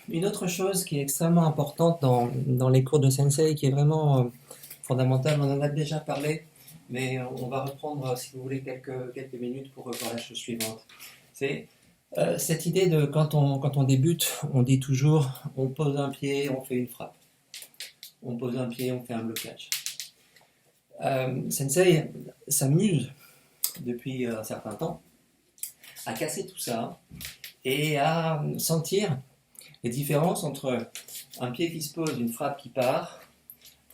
Une autre chose qui est extrêmement importante dans les cours de sensei, qui est vraiment fondamentale, on en a déjà parlé, mais on va reprendre, si vous voulez, quelques minutes pour revoir la chose suivante. C'est cette idée de quand on débute, on dit toujours on pose un pied, on fait une frappe. On pose un pied, on fait un blocage. Sensei s'amuse depuis un certain temps à casser tout ça et à sentir les différences entre un pied qui se pose, une frappe qui part,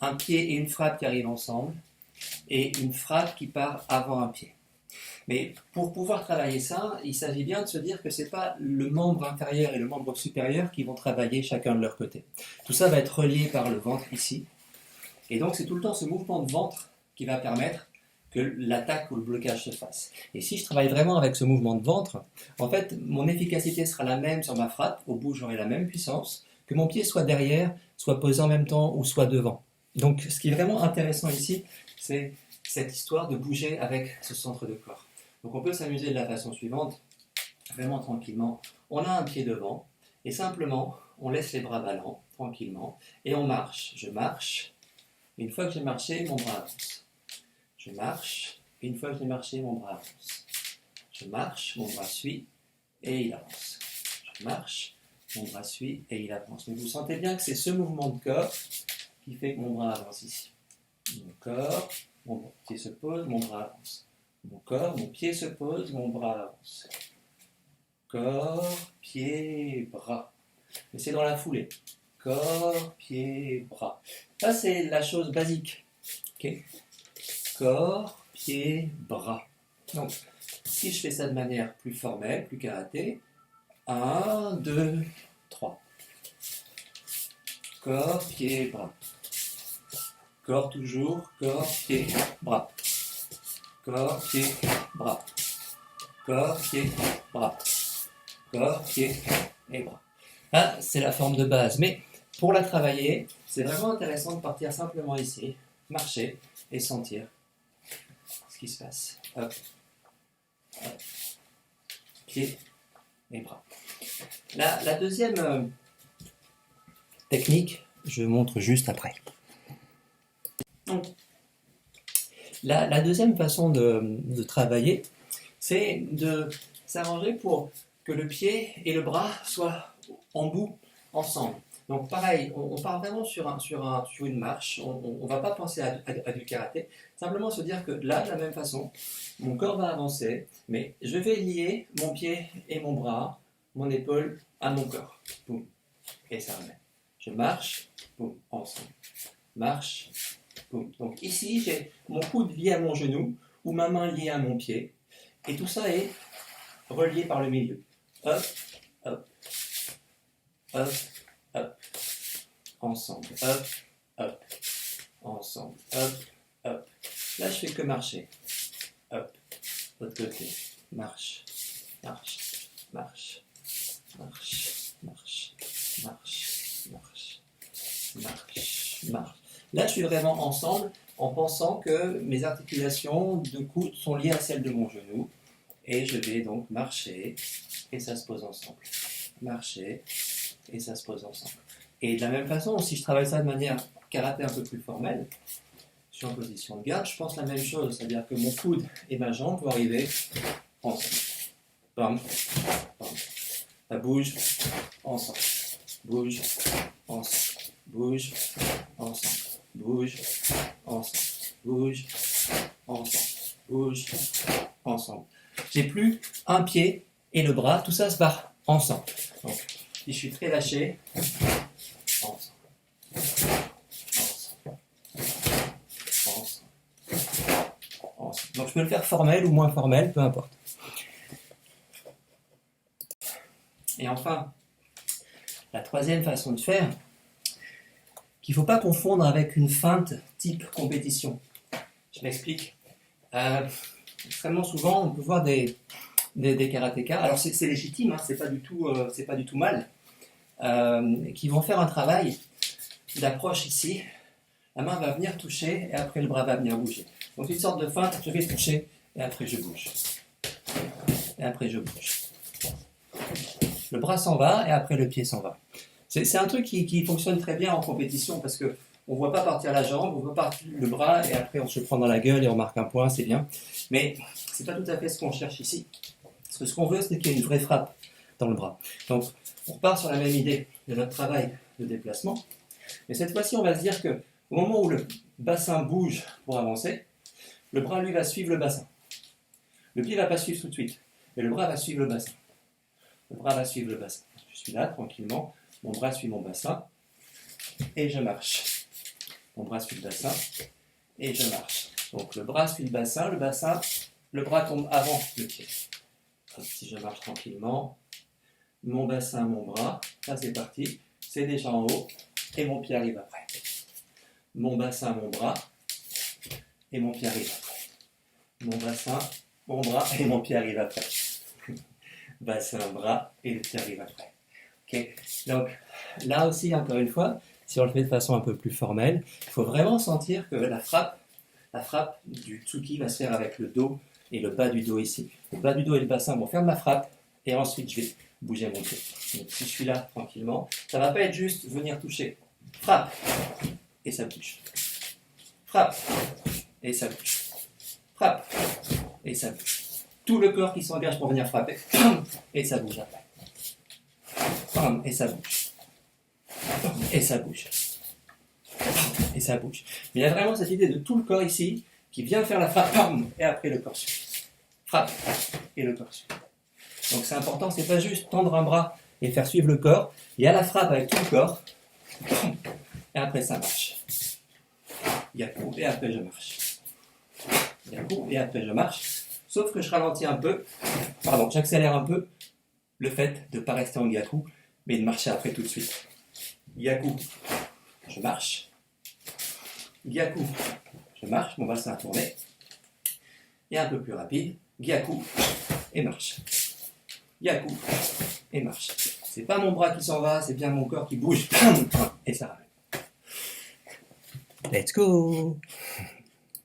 un pied et une frappe qui arrivent ensemble, et une frappe qui part avant un pied. Mais pour pouvoir travailler ça, il s'agit bien de se dire que ce n'est pas le membre inférieur et le membre supérieur qui vont travailler chacun de leur côté. Tout ça va être relié par le ventre ici, et donc c'est tout le temps ce mouvement de ventre qui va permettre que l'attaque ou le blocage se fasse. Et si je travaille vraiment avec ce mouvement de ventre, en fait, mon efficacité sera la même sur ma frappe, au bout j'aurai la même puissance, que mon pied soit derrière, soit posé en même temps ou soit devant. Donc ce qui est vraiment intéressant ici, c'est cette histoire de bouger avec ce centre de corps. Donc on peut s'amuser de la façon suivante, vraiment tranquillement. On a un pied devant, et simplement, on laisse les bras ballants, tranquillement, et on marche. Je marche, et une fois que j'ai marché, mon bras avance. Je marche, et une fois que j'ai marché, mon bras avance. Je marche, mon bras suit, et il avance. Je marche, mon bras suit, et il avance. Mais vous sentez bien que c'est ce mouvement de corps qui fait que mon bras avance ici. Mon corps, mon pied se pose, mon bras avance. Mon corps, mon pied se pose, mon bras avance. Corps, pied, bras. Mais c'est dans la foulée. Corps, pied, bras. Ça, c'est la chose basique. Okay. Corps, pied, bras. Donc, si je fais ça de manière plus formelle, plus karaté, 1, 2, 3. Corps, pied, bras. Corps toujours, corps, pied, bras. Corps, pied, bras. Corps, pied, bras. Corps, pied et bras. Ah, c'est la forme de base. Mais pour la travailler, c'est vraiment intéressant de partir simplement ici, marcher et sentir ce qui se passe. Hop, hop, pied et bras. La deuxième technique, je montre juste après. Donc, la deuxième façon de travailler, c'est de s'arranger pour que le pied et le bras soient en bout ensemble. Donc pareil, on part vraiment sur une marche, on ne va pas penser à du karaté, simplement se dire que là, de la même façon, mon corps va avancer, mais je vais lier mon pied et mon bras, mon épaule à mon corps. Boum. Et ça remet. Je marche, boum, ensemble. Marche, boum. Donc ici, j'ai mon coude lié à mon genou, ou ma main liée à mon pied, et tout ça est relié par le milieu. Hop, hop, hop, hop, ensemble, hop, hop, ensemble, hop, hop. Là, je fais que marcher. Hop, l'autre côté, marche, marche, marche, marche, marche, marche, marche, marche, marche. Là, je suis vraiment ensemble en pensant que mes articulations de coude sont liées à celles de mon genou. Et je vais donc marcher, et ça se pose ensemble. Marcher, et ça se pose ensemble. Et de la même façon, si je travaille ça de manière karaté un peu plus formelle, je suis en position de garde, je pense la même chose, c'est-à-dire que mon coude et ma jambe vont arriver ensemble. Bam, bam. Ça bouge, ensemble. Bouge, ensemble. Bouge, ensemble. Bouge, ensemble. Bouge, ensemble. Bouge, ensemble. J'ai plus un pied et le bras, tout ça se barre ensemble. Donc, si je suis très lâché, ensemble. Ensemble. Ensemble. Ensemble. Donc je peux le faire formel ou moins formel, peu importe. Et enfin, la troisième façon de faire, qu'il ne faut pas confondre avec une feinte type compétition. Je m'explique. Extrêmement souvent, on peut voir des karatékas, alors c'est légitime, hein, c'est pas du tout mal, qui vont faire un travail d'approche ici, la main va venir toucher et après le bras va venir bouger. Donc une sorte de feinte, je vais toucher et après je bouge. Et après je bouge. le bras s'en va et après le pied s'en va. C'est un truc qui fonctionne très bien en compétition parce que on ne voit pas partir la jambe, on voit partir le bras et après on se prend dans la gueule et on marque un point, c'est bien. Mais c'est pas tout à fait ce qu'on cherche ici. Parce que ce qu'on veut, c'est qu'il y ait une vraie frappe dans le bras. Donc on repart sur la même idée de notre travail de déplacement. Mais cette fois-ci, on va se dire que au moment où le bassin bouge pour avancer, le bras, lui, va suivre le bassin. Le pied ne va pas suivre tout de suite, mais le bras va suivre le bassin. Le bras va suivre le bassin. Je suis là, tranquillement, mon bras suit mon bassin, et je marche. Mon bras suit le bassin, et je marche. Donc le bras suit le bras tombe avant le pied. Donc, si je marche tranquillement, mon bassin, mon bras, ça c'est parti, c'est déjà en haut, et mon pied arrive après. Mon bassin, mon bras, et mon pied arrive après. Mon bassin, mon bras, et mon pied arrive après. Bassin, bras, et le pied arrive après. Okay. Donc, là aussi, encore une fois, si on le fait de façon un peu plus formelle, il faut vraiment sentir que la frappe du tsuki va se faire avec le dos et le bas du dos ici. Le bas du dos et le bassin vont faire ma frappe, et ensuite je vais bouger mon pied. Donc, si je suis là, tranquillement, ça ne va pas être juste venir toucher. Frappe, et ça bouge. Frappe, et ça bouge. Frappe, et ça bouge. Tout le corps qui s'engage pour venir frapper, et ça bouge après. Et ça bouge. Et ça bouge. Et ça bouge. Mais il y a vraiment cette idée de tout le corps ici qui vient faire la frappe, et après le corps suit. Frappe, et le corps suit. Donc c'est important, c'est pas juste tendre un bras et faire suivre le corps, il y a la frappe avec tout le corps, et après ça marche. Yaku, et après je marche. Yaku, et après je marche. Sauf que je ralentis un peu, j'accélère un peu le fait de ne pas rester en gyaku, mais de marcher après tout de suite. Gyaku, je marche. Gyaku, je marche, mon bassin a tourné. Et un peu plus rapide, gyaku, et marche. Gyaku, et marche. C'est pas mon bras qui s'en va, c'est bien mon corps qui bouge, et ça ramène. Let's go!